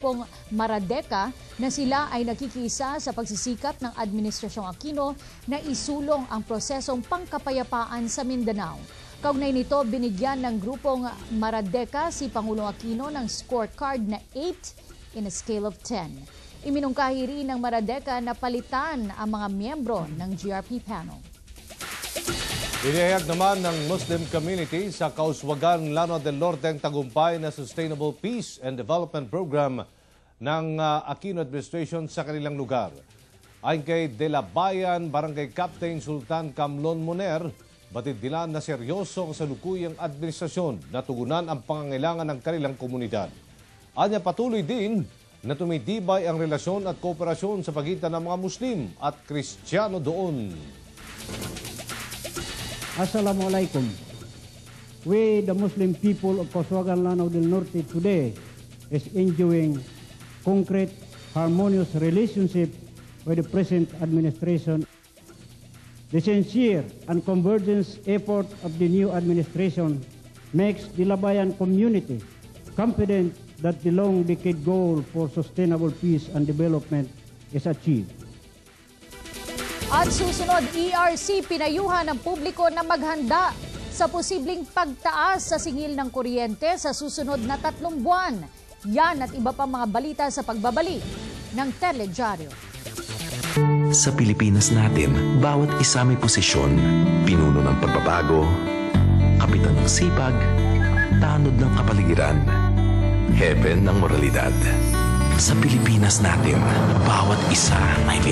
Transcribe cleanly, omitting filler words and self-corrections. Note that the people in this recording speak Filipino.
Pong Maradeka na sila ay nakikisa sa pagsisikap ng Administrasyong Aquino na isulong ang prosesong pangkapayapaan sa Mindanao. Kaugnay nito, binigyan ng grupong Maradeka si Pangulong Aquino ng scorecard na 8 in a scale of 10. Iminungkahi rin ng Maradeka na palitan ang mga miyembro ng GRP panel. Inihayag naman ng Muslim community sa Kauswagan Llano del Norte ang tagumpay na Sustainable Peace and Development Program ng Aquino Administration sa kanilang lugar. Ayon kay De La Bayan, Barangay Captain Sultan Camlon Moner, batid nila na seryoso ang salukuyang administrasyon na tugunan ang pangangailangan ng kanilang komunidad. Anya patuloy din na tumitibay ang relasyon at kooperasyon sa pagitan ng mga Muslim at Kristiyano doon. Assalamualaikum. We, the Muslim people of Kauswagan Llano del Norte today, is enjoying concrete, harmonious relationship with the present administration. The sincere and convergence effort of the new administration makes the Labayan community confident that the long-decade goal for sustainable peace and development is achieved. At susunod, ERC pinayuhan ng publiko na maghanda sa posibleng pagtaas sa singil ng kuryente sa susunod na 3 buwan. Yan at iba pa mga balita sa pagbabalik ng Teledyaryo. Sa Pilipinas natin, bawat isa may posisyon, pinuno ng pagbabago, kapitan ng sipag, tanod ng kapaligiran, heaven ng moralidad. Sa Pilipinas natin, bawat isa may